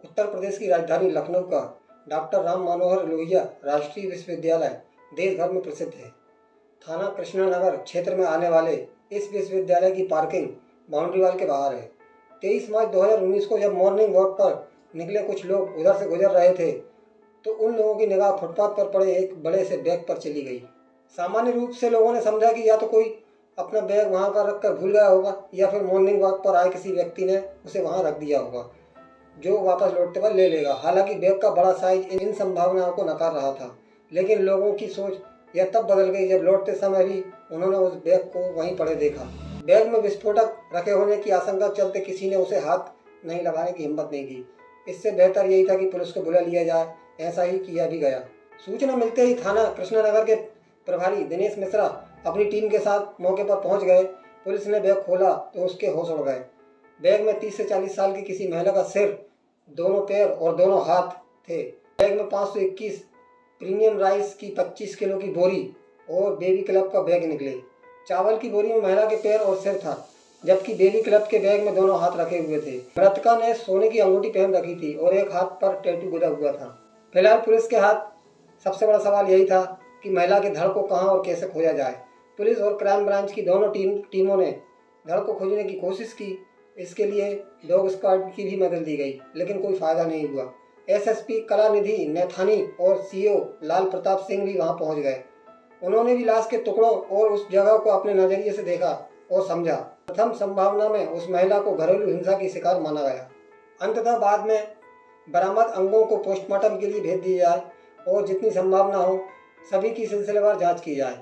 उत्तर प्रदेश की राजधानी लखनऊ का डॉक्टर राम मनोहर लोहिया राष्ट्रीय विश्वविद्यालय देश भर में प्रसिद्ध है। थाना कृष्णानगर क्षेत्र में आने वाले इस विश्वविद्यालय की पार्किंग बाउंड्री वॉल के बाहर है। 23 मार्च 2019 को जब मॉर्निंग वॉक पर निकले कुछ लोग उधर से गुजर रहे थे तो उन लोगों की निगाह फुटपाथ पर पड़े एक बड़े से बैग पर चली गई। सामान्य रूप से लोगों ने समझा कि या तो कोई अपना बैग वहां पर रखकर भूल गया होगा या फिर मॉर्निंग वॉक पर आए किसी व्यक्ति ने उसे वहां रख दिया होगा जो वापस लौटते वक्त ले लेगा। हालांकि बैग का बड़ा साइज इन संभावनाओं को नकार रहा था, लेकिन लोगों की सोच यह तब बदल गई जब लौटते समय भी उन्होंने उस बैग को वहीं पड़े देखा। बैग में विस्फोटक रखे होने की आशंका के चलते किसी ने उसे हाथ नहीं लगाने की हिम्मत नहीं की। इससे बेहतर यही था कि पुलिस को बुला लिया जाए। ऐसा ही किया भी गया। सूचना मिलते ही थाना कृष्णानगर के प्रभारी दिनेश मिश्रा अपनी टीम के साथ मौके पर पहुंच गए। पुलिस ने बैग खोला तो उसके होश उड़ गए। बैग में 30 से 40 साल की किसी महिला का सिर, दोनों पैर और दोनों हाथ थे। बैग में 521 प्रीमियम राइस की 25 किलो की बोरी और बेबी क्लब का बैग निकले। चावल की बोरी में महिला के पैर और सिर था, जबकि बेबी क्लब के बैग में दोनों हाथ रखे हुए थे। मृतका ने सोने की अंगूठी पहन रखी थी और एक हाथ पर टैटू गुदा हुआ था। फिलहाल पुलिस के हाथ सबसे बड़ा सवाल यही था कि महिला के धड़ को कहां और कैसे खोजा जाए। पुलिस और क्राइम ब्रांच की दोनों टीमों ने धड़ को खोजने की कोशिश की। इसके लिए डॉग स्क्वाड की भी मदद दी गई, लेकिन कोई फायदा नहीं हुआ। एसएसपी कलानिधि नैथानी और सीओ लाल प्रताप सिंह भी वहां पहुंच गए। उन्होंने भी लाश के टुकड़ों और उस जगह को अपने नजरिए से देखा और समझा। प्रथम संभावना में उस महिला को घरेलू हिंसा की शिकार माना गया। अंततः बाद में बरामद अंगों को पोस्टमार्टम के लिए भेज दिया जाए और जितनी संभावना हो सभी की सिलसिलेवार जांच की जाए।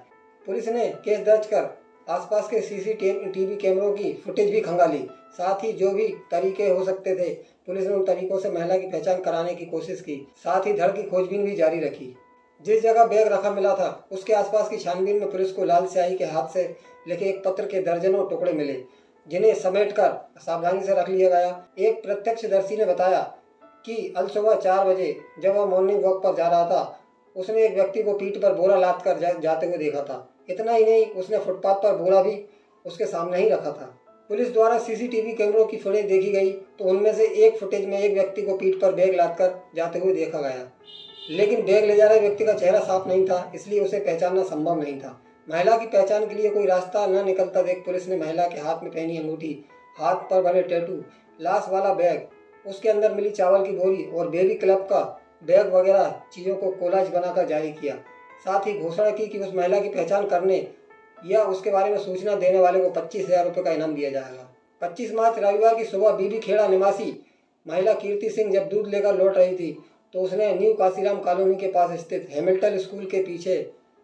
पुलिस ने केस दर्ज कर आसपास के सीसीटीवी कैमरों की फुटेज भी खंगाली। साथ ही जो भी तरीके हो सकते थे पुलिस ने उन तरीकों से महिला की पहचान कराने की कोशिश की। साथ ही धड़ की खोजबीन भी जारी रखी। जिस जगह बैग रखा मिला था उसके आसपास की छानबीन में पुलिस को लाल स्याही के हाथ से लिखे एक पत्र के दर्जनों टुकड़े मिले, जिन्हें समेटकर सावधानी से रख लिया गया। एक प्रत्यक्षदर्शी ने बताया कि अल सुबह 4 बजे जब वह मॉर्निंग वॉक पर जा रहा था उसने एक व्यक्ति को पीठ पर बोरा लाद कर जाते हुए देखा था। इतना ही नहीं, उसने फुटपाथ पर बोरा भी उसके सामने ही रखा था। पुलिस द्वारा सीसीटीवी कैमरों की फुटेज देखी गई तो उनमें से एक फुटेज में एक व्यक्ति को पीठ पर बैग लाद कर जाते हुए देखा गया, लेकिन बैग ले जा रहे व्यक्ति का चेहरा साफ नहीं था, इसलिए उसे पहचानना संभव नहीं था। महिला की पहचान के लिए कोई रास्ता न निकलता देख पुलिस ने महिला के हाथ में पहनी अंगूठी, हाथ पर बने टैटू, लाश वाला बैग, उसके अंदर मिली चावल की बोरी और बेबी क्लब का बैग वगैरह चीज़ों को कोलाज बनाकर जारी किया। साथ ही घोषणा की कि उस महिला की पहचान करने या उसके बारे में सूचना देने वाले को 25,000 रुपये का इनाम दिया जाएगा। 25 मार्च रविवार की सुबह बीबी खेड़ा निवासी महिला कीर्ति सिंह जब दूध लेकर लौट रही थी तो उसने न्यू काशीराम कॉलोनी के पास स्थित हैमिल्टन स्कूल के पीछे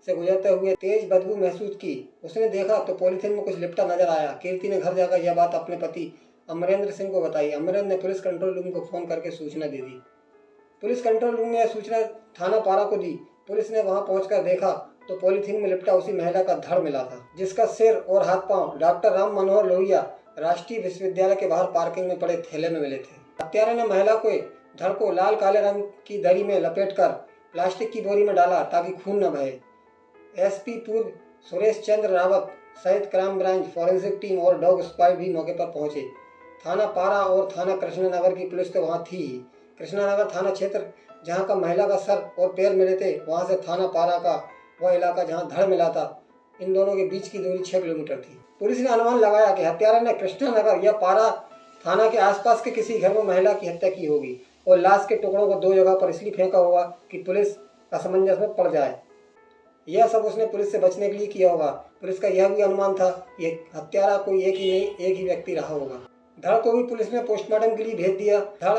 से गुजरते हुए तेज बदबू महसूस की। उसने देखा तो पॉलीथिन में कुछ लिपटा नजर आया। कीर्ति ने घर जाकर यह बात अपने पति अमरेंद्र सिंह को बताई। अमरेंद्र ने पुलिस कंट्रोल रूम को फोन करके सूचना दे दी। पुलिस कंट्रोल रूम ने यह सूचना थाना पारा को दी। पुलिस ने वहां पहुंचकर देखा तो पॉलीथीन में लिपटा उसी महिला का धड़ मिला था, जिसका सिर और हाथ पांव डॉक्टर राम मनोहर लोहिया राष्ट्रीय विश्वविद्यालय के बाहर पार्किंग में पड़े थैले में मिले थे। हत्यारे ने महिला के धड़ को लाल काले रंग की दरी में लपेटकर प्लास्टिक की बोरी में डाला ताकि खून न बहे। एसपी पूर्व सुरेश चंद्र रावत सहित क्राइम ब्रांच, फॉरेंसिक टीम और डॉग स्क्वाड भी मौके पर पहुंचे। थाना पारा और थाना कृष्णानगर की पुलिस तो वहां थी ही। कृष्णानगर थाना क्षेत्र जहां का महिला का सर और पैर मिले थे, वहां से थाना पारा का वह इलाका जहां धड़ मिला था, इन दोनों के बीच की दूरी 6 किलोमीटर थी। पुलिस ने अनुमान लगाया कि हत्यारे ने कृष्णानगर या पारा थाना के आसपास के किसी घर में महिला की हत्या की होगी और लाश के टुकड़ों को 2 जगह पर इसलिए फेंका होगा कि पुलिस असमंजस में पड़ जाए। यह सब उसने पुलिस से बचने के लिए किया होगा। पुलिस का यह भी अनुमान था कि हत्यारा कोई एक ही व्यक्ति रहा होगा। धड़ को भी पुलिस ने पोस्टमार्टम के लिए भेज दिया। धड़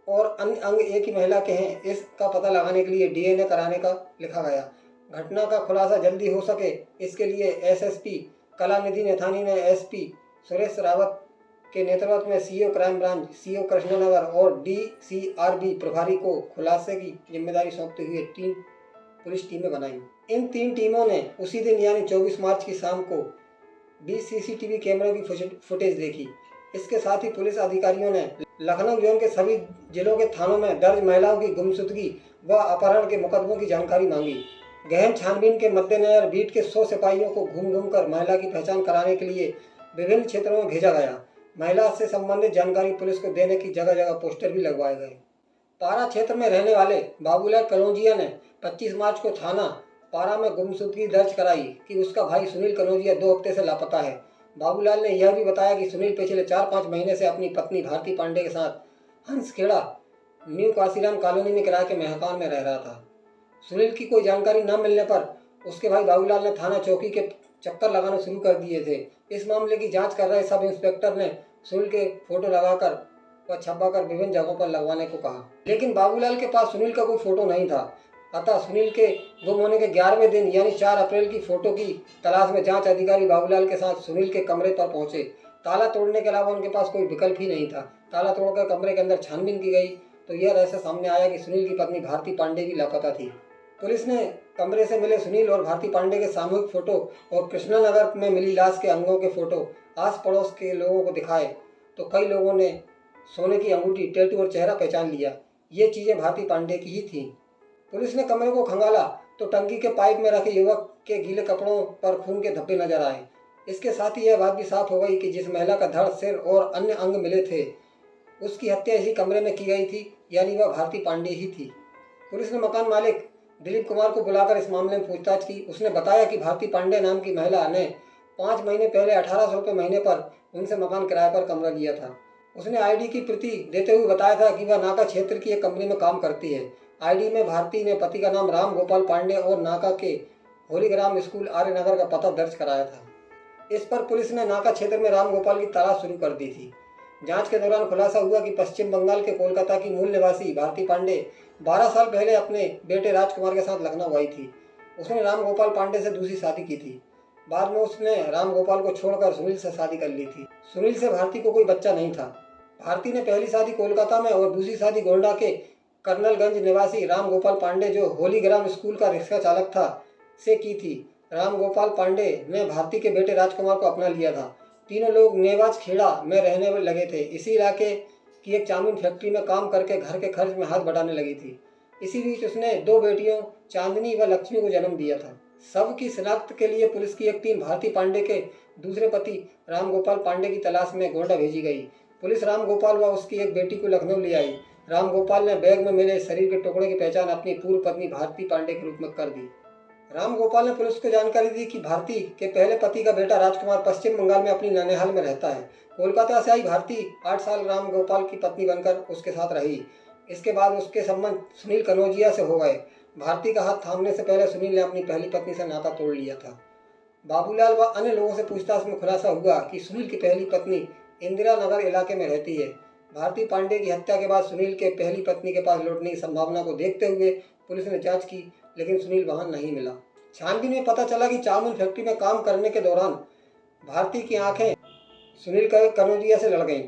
और अन्य अंग एक ही महिला के हैं, इसका पता लगाने के लिए डीएनए कराने का लिखा गया। घटना का खुलासा जल्दी हो सके इसके लिए एसएसपी कलानिधि नैथानी ने एसपी सुरेश रावत के नेतृत्व में CO crime branch, CO Krishnanagar और डीसीआरबी प्रभारी को खुलासे की जिम्मेदारी सौंपते हुए 3 पुलिस टीमें बनाई। इन 3 टीमों ने उसी दिन यानी 24 मार्च की शाम को 20 सीसीटीवी कैमरों की फुटेज देखी। इसके साथ ही पुलिस अधिकारियों ने लखनऊ जोन के सभी जिलों के थानों में दर्ज महिलाओं की गुमशुदगी व अपहरण के मुकदमों की जानकारी मांगी। गहन छानबीन के मद्देनजर बीट के 100 सिपाहियों को घूम कर महिला की पहचान कराने के लिए विभिन्न क्षेत्रों में भेजा गया। महिला से संबंधित जानकारी पुलिस को देने की जगह जगह पोस्टर भी लगवाए गए। पारा क्षेत्र में रहने वाले बाबूलाल कनौजिया ने 25 मार्च को थाना पारा में गुमशुदगी दर्ज कराई कि उसका भाई सुनील कनौजिया 2 हफ्ते से लापता है। बाबूलाल ने यह भी बताया कि सुनील पिछले 4-5 महीने से अपनी पत्नी भारती पांडे के साथ हंसखेड़ा न्यू काशीराम कॉलोनी में किराए के मकान में रह रहा था। सुनील की कोई जानकारी न मिलने पर उसके भाई बाबूलाल ने थाना चौकी के चक्कर लगाना शुरू कर दिए थे। इस मामले की जांच कर रहे सब इंस्पेक्टर ने सुनील के फोटो लगाकर व छपाकर विभिन्न जगहों पर लगवाने को कहा, लेकिन बाबूलाल के पास सुनील का कोई फोटो नहीं था। अतः सुनील के गुम होने के 11वें दिन यानी 4 अप्रैल की फोटो की तलाश में जांच अधिकारी बाबूलाल के साथ सुनील के कमरे पर पहुंचे। ताला तोड़ने के अलावा उनके पास कोई विकल्प ही नहीं था। ताला तोड़कर कमरे के अंदर छानबीन की गई तो यह रहस्य सामने आया कि सुनील की पत्नी भारती पांडे भी लापता थी। पुलिस ने कमरे से मिले सुनील और भारती पांडे के सामूहिक फोटो और कृष्णानगर में मिली लाश के अंगों के फोटो आस पड़ोस के लोगों को दिखाए तो कई लोगों ने सोने की अंगूठी, टैटू और चेहरा पहचान लिया। ये चीज़ें भारती पांडे की ही थीं। पुलिस ने कमरे को खंगाला तो टंकी के पाइप में रखे युवक के गीले कपड़ों पर खून के धब्बे नजर आए। इसके साथ ही यह बात भी साफ हो गई कि जिस महिला का धड़, सिर और अन्य अंग मिले थे उसकी हत्या इसी कमरे में की गई थी, यानी वह भारती पांडे ही थी। पुलिस ने मकान मालिक दिलीप कुमार को बुलाकर इस मामले में पूछताछ की। उसने बताया कि भारती पांडे नाम की महिला ने 5 महीने पहले 1800 रुपये महीने पर उनसे मकान किराए पर कमरा लिया था। उसने आईडी की प्रति देते हुए बताया था कि वह नाका क्षेत्र की एक कंपनी में काम करती है। आईडी में भारती ने पति का नाम राम गोपाल पांडे और नाका के होलीग्राम स्कूल आर्यनगर का पता दर्ज कराया था। इस पर पुलिस ने नाका क्षेत्र में राम गोपाल की तलाश शुरू कर दी थी। जांच के दौरान खुलासा हुआ कि पश्चिम बंगाल के कोलकाता की मूल निवासी भारती पांडे 12 साल पहले अपने बेटे राजकुमार के साथ लखनऊ आई थी। उसने राम गोपाल पांडे से दूसरी शादी की थी। बाद में उसने राम गोपाल को छोड़कर सुनील से शादी कर ली थी। सुनील से भारती को कोई बच्चा नहीं था। भारती ने पहली शादी कोलकाता में और दूसरी शादी गोंडा के कर्नलगंज निवासी राम गोपाल पांडे, जो होलीग्राम स्कूल का रिक्शा चालक था, से की थी। राम गोपाल पांडे ने भारती के बेटे राजकुमार को अपना लिया था। तीनों लोग नेवाज खेड़ा में रहने लगे थे। इसी इलाके की एक चाउमीन फैक्ट्री में काम करके घर के खर्च में हाथ बढ़ाने लगी थी। इसी बीच उसने 2 बेटियों चांदनी व लक्ष्मी को जन्म दिया था। सब की शिनाख्त के लिए पुलिस की एक टीम भारती पांडे के दूसरे पति राम गोपाल पांडे की तलाश में गोंडा भेजी गई। पुलिस राम गोपाल व उसकी एक बेटी को लखनऊ ले आई। राम गोपाल ने बैग में मिले शरीर के टुकड़े की पहचान अपनी पूर्व पत्नी भारती पांडे के रूप में कर दी। राम गोपाल ने पुलिस को जानकारी दी कि भारती के पहले पति का बेटा राजकुमार पश्चिम बंगाल में अपनी ननिहाल में रहता है। कोलकाता से आई भारती 8 साल राम गोपाल की पत्नी बनकर उसके साथ रही। इसके बाद उसके संबंध सुनील कनौजिया से हो गए। भारती का हाथ थामने से पहले सुनील ने अपनी पहली पत्नी से नाता तोड़ लिया था। बाबूलाल व अन्य लोगों से पूछताछ में खुलासा हुआ कि सुनील की पहली पत्नी इंदिरा नगर इलाके में रहती है। भारती पांडे की हत्या के बाद सुनील के पहली पत्नी के पास लौटने की संभावना को देखते हुए पुलिस ने जांच की, लेकिन सुनील वहां नहीं मिला। छानबीन में पता चला कि चाउमीन फैक्ट्री में काम करने के दौरान भारती की आंखें सुनील कनौजिया से लड़ गईं।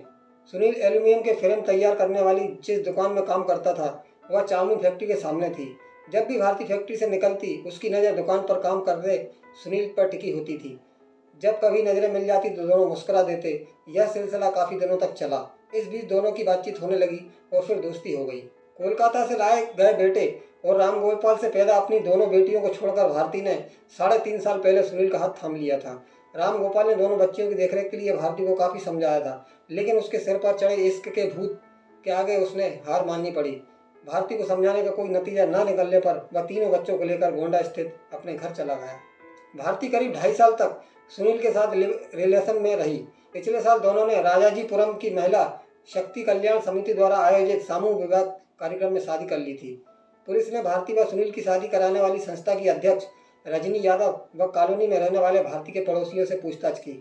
सुनील एल्यूमिनियम के फ्रेम तैयार करने वाली जिस दुकान में काम करता था वह चाउमीन फैक्ट्री के सामने थी। जब भी भारती फैक्ट्री से निकलती उसकी नज़र दुकान पर काम कर रहे सुनील पर टिकी होती थी। जब कभी नज़रें मिल जाती तो दोनों मुस्कुरा देते। यह सिलसिला काफ़ी दिनों तक चला। इस बीच दोनों की बातचीत होने लगी और फिर दोस्ती हो गई। कोलकाता से लाए गए बेटे और राम गोपाल से पैदा अपनी दोनों बेटियों को छोड़कर भारती ने 3.5 साल पहले सुनील का हाथ थाम लिया था। राम गोपाल ने दोनों बच्चियों की देखरेख के लिए भारती को काफ़ी समझाया था, लेकिन उसके सिर पर चढ़े इश्क के भूत के आगे उसने हार माननी पड़ी। भारती को समझाने का कोई नतीजा न निकलने पर वह तीनों बच्चों को लेकर गोंडा स्थित अपने घर चला गया। भारती करीब 2.5 साल तक सुनील के साथ रिलेशन में रही। पिछले साल दोनों ने राजाजीपुरम की महिला शक्ति कल्याण समिति द्वारा आयोजित समूह विवाह कार्यक्रम में शादी कर ली थी। पुलिस ने भारती व सुनील की शादी कराने वाली संस्था की अध्यक्ष रजनी यादव व कॉलोनी में रहने वाले भारती के पड़ोसियों से पूछताछ की।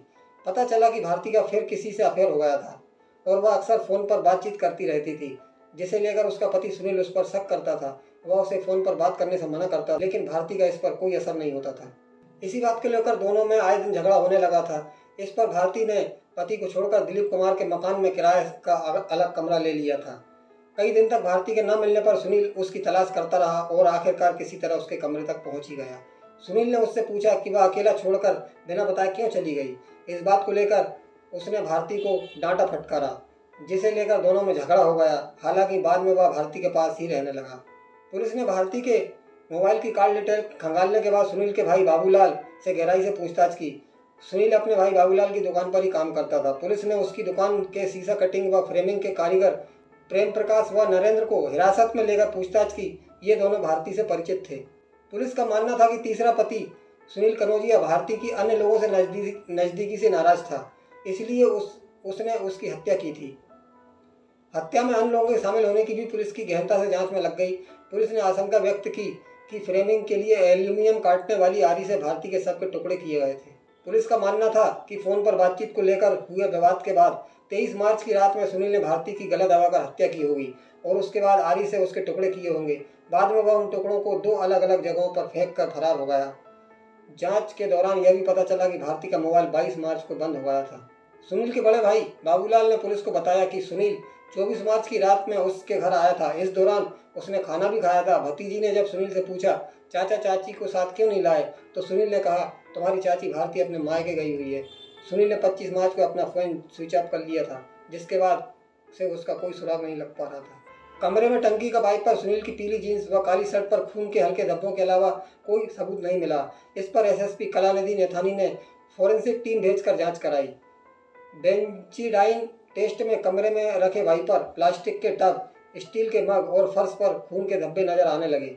पता चला कि भारती का फिर किसी से अफेयर हो गया था और वह अक्सर फ़ोन पर बातचीत करती रहती थी, जिसे लेकर उसका पति सुनील उस पर शक करता था। वह उसे फ़ोन पर बात करने से मना करता, लेकिन भारती का इस पर कोई असर नहीं होता था। इसी बात को लेकर दोनों में आए दिन झगड़ा होने लगा था। इस पर भारती ने पति को छोड़कर दिलीप कुमार के मकान में किराए का अलग कमरा ले लिया था। कई दिन तक भारती के न मिलने पर सुनील उसकी तलाश करता रहा और आखिरकार किसी तरह उसके कमरे तक पहुंच ही गया। सुनील ने उससे पूछा कि वह अकेला छोड़कर बिना बताए क्यों चली गई। इस बात को लेकर उसने भारती को डांटा फटकारा, जिसे लेकर दोनों में झगड़ा हो गया। हालांकि बाद में वह भारती के पास ही रहने लगा। पुलिस ने भारती के मोबाइल की कॉल डिटेल खंगालने के बाद सुनील के भाई बाबूलाल से गहराई से पूछताछ की। सुनील अपने भाई बाबूलाल की दुकान पर ही काम करता था। पुलिस ने उसकी दुकान के शीशा कटिंग व फ्रेमिंग के कारीगर प्रेम प्रकाश व नरेंद्र को हिरासत में लेकर पूछताछ की। ये दोनों भारती से परिचित थे। पुलिस का मानना था कि तीसरा पति सुनील कनौजिया भारती की अन्य लोगों से नज़दीकी से नाराज था, इसलिए उसने उसकी हत्या की थी। हत्या में अन्य लोगों के शामिल होने की भी पुलिस की गहनता से जांच में लग गई। पुलिस ने आशंका व्यक्त की कि फ्रेमिंग के लिए एल्यूमिनियम काटने वाली आरी से भारती के शव के टुकड़े किए गए थे। पुलिस का मानना था कि फोन पर बातचीत को लेकर हुए विवाद के बाद 23 मार्च की रात में सुनील ने भारती की गला दबाकर हत्या की होगी और उसके बाद आरी से उसके टुकड़े किए होंगे। बाद में वह उन टुकड़ों को 2 अलग अलग जगहों पर फेंक कर फरार हो गया। जांच के दौरान यह भी पता चला कि भारती का मोबाइल 22 मार्च को बंद हो गया था। सुनील के बड़े भाई बाबूलाल ने पुलिस को बताया कि सुनील 24 मार्च की रात में उसके घर आया था। इस दौरान उसने खाना भी खाया था। भतीजी ने जब सुनील से पूछा चाचा चाची को साथ क्यों नहीं लाए, तो सुनील ने कहा तुम्हारी चाची भारती अपने मायके गई हुई है। सुनील ने 25 मार्च को अपना फ़ोन स्विच ऑफ कर लिया था, जिसके बाद से उसका कोई सुराग नहीं लग पा रहा था। कमरे में टंकी का पाइप पर सुनील की पीली जीन्स व काली शर्ट पर खून के हल्के धब्बों के अलावा कोई सबूत नहीं मिला। इस पर एसएसपी कलानिधि नेथानी ने फोरेंसिक टीम भेजकर जांच कराई। बेंजीडाइन टेस्ट में कमरे में रखे वाइपर, प्लास्टिक के टब, स्टील के मग और फर्श पर खून के धब्बे नजर आने लगे।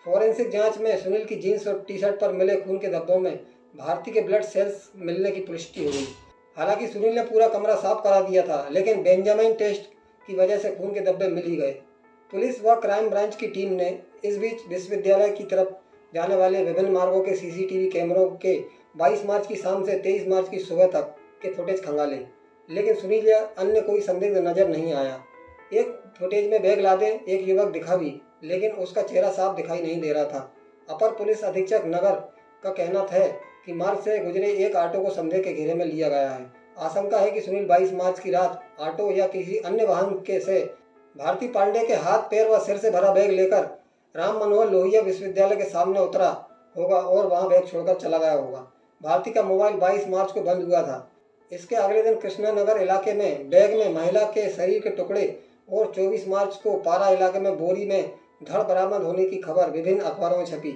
फोरेंसिक जांच में सुनील की जीन्स और टी शर्ट पर मिले खून के धब्बों में भारती के ब्लड सेल्स मिलने की पुष्टि हो गई। हालांकि सुनील ने पूरा कमरा साफ करा दिया था, लेकिन बेंजामिन टेस्ट की वजह से खून के धब्बे मिल ही गए। पुलिस व क्राइम ब्रांच की टीम ने इस बीच विश्वविद्यालय की तरफ जाने वाले विभिन्न मार्गों के सीसीटीवी कैमरों के 22 मार्च की शाम से 23 मार्च की सुबह तक के फुटेज खंगाले, लेकिन सुनील या अन्य कोई संदिग्ध नजर नहीं आया। एक फुटेज में बैग लादे एक युवक दिखा भी, लेकिन उसका चेहरा साफ दिखाई नहीं दे रहा था। अपर पुलिस अधीक्षक नगर का कहना है कि मार्ग से गुजरे एक ऑटो को संदेह के घेरे में लिया गया है। आशंका है कि सुनील 22 मार्च की रात ऑटो या किसी अन्य वाहन के से भारती पांडे के हाथ पैर व सिर से भरा बैग लेकर राम मनोहर लोहिया विश्वविद्यालय के सामने उतरा होगा और वहां बैग छोड़कर चला गया होगा। भारती का मोबाइल 22 मार्च को बंद हुआ था। इसके अगले दिन कृष्णा नगर इलाके में बैग में महिला के शरीर के टुकड़े और 24 मार्च को पारा इलाके में बोरी में धड़ बरामद होने की खबर विभिन्न अखबारों में छपी।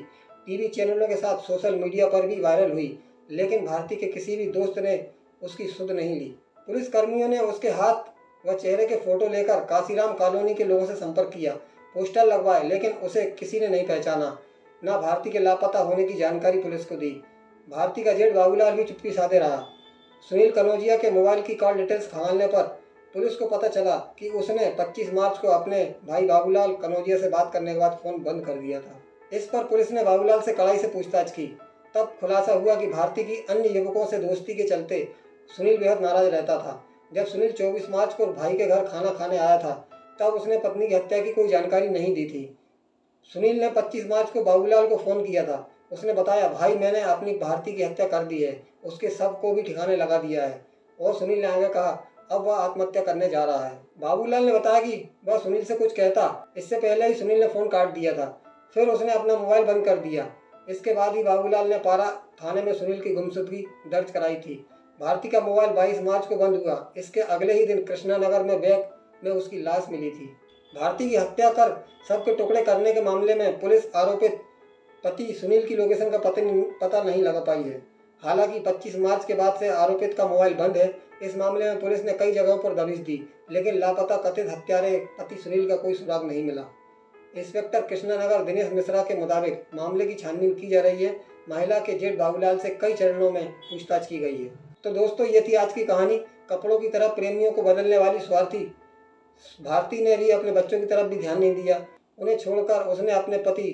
टीवी चैनलों के साथ सोशल मीडिया पर भी वायरल हुई, लेकिन भारती के किसी भी दोस्त ने उसकी सुध नहीं ली। पुलिस कर्मियों ने उसके हाथ व चेहरे के फोटो लेकर काशीराम कॉलोनी के लोगों से संपर्क किया, पोस्टर लगवाए, लेकिन उसे किसी ने नहीं पहचाना। न भारती के लापता होने की जानकारी पुलिस को दी। भारती का जेठ बाबूलाल भी चुप्पी साधे रहा। सुनील कनौजिया के मोबाइल की कॉल डिटेल्स खंगालने पर पुलिस को पता चला कि उसने 25 मार्च को अपने भाई बाबूलाल कनौजिया से बात करने के बाद फ़ोन बंद कर दिया था। इस पर पुलिस ने बाबूलाल से कड़ाई से पूछताछ की। तब खुलासा हुआ कि भारती की अन्य युवकों से दोस्ती के चलते सुनील बेहद नाराज रहता था। जब सुनील 24 मार्च को भाई के घर खाना खाने आया था, तब उसने पत्नी की हत्या की कोई जानकारी नहीं दी थी। सुनील ने 25 मार्च को बाबूलाल को फ़ोन किया था। उसने बताया, भाई मैंने अपनी भारती की हत्या कर दी है, उसके शव को भी ठिकाने लगा दिया है। और सुनील ने आगे कहा अब वह आत्महत्या करने जा रहा है। बाबूलाल ने बताया कि वह सुनील से कुछ कहता, इससे पहले ही सुनील ने फ़ोन काट दिया था। फिर उसने अपना मोबाइल बंद कर दिया। इसके बाद ही बाबूलाल ने पारा थाने में सुनील की गुमशुदगी दर्ज कराई थी। भारती का मोबाइल 22 मार्च को बंद हुआ। इसके अगले ही दिन कृष्णा नगर में बैग में उसकी लाश मिली थी। भारती की हत्या कर शव के टुकड़े करने के मामले में पुलिस आरोपित पति सुनील की लोकेशन का पता नहीं लगा पाई है। हालांकि 25 मार्च के बाद से आरोपित का मोबाइल बंद है। इस मामले में पुलिस ने कई जगहों पर दबिश दी, लेकिन लापता कथित हत्यारे पति सुनील का कोई सुराग नहीं मिला। इंस्पेक्टर कृष्णानगर दिनेश मिश्रा के मुताबिक मामले की छानबीन की जा रही है। महिला के जेठ बाबूलाल से कई चरणों में पूछताछ की गई है। तो दोस्तों, ये थी आज की कहानी। कपड़ों की तरफ प्रेमियों को बदलने वाली स्वार्थी भारती ने भी अपने बच्चों की तरफ भी ध्यान नहीं दिया। उन्हें छोड़कर उसने अपने पति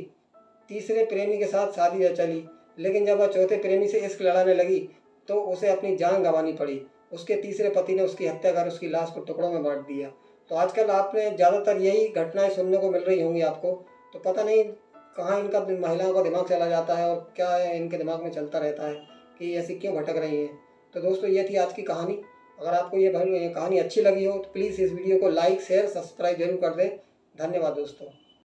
तीसरे प्रेमी के साथ शादी रच ली, लेकिन जब वह चौथे प्रेमी से इश्क लड़ाने लगी तो उसे अपनी जान गंवानी पड़ी। उसके तीसरे पति ने उसकी हत्या कर उसकी लाश को टुकड़ों में बांट दिया। तो आजकल आपने ज़्यादातर यही घटनाएं सुनने को मिल रही होंगी आपको। तो पता नहीं कहाँ इनका महिलाओं का दिमाग चला जाता है और क्या है इनके दिमाग में चलता रहता है कि ऐसी क्यों भटक रही हैं। तो दोस्तों, ये थी आज की कहानी। अगर आपको ये कहानी अच्छी लगी हो तो प्लीज़ इस वीडियो को लाइक शेयर सब्सक्राइब जरूर कर दें। धन्यवाद दोस्तों।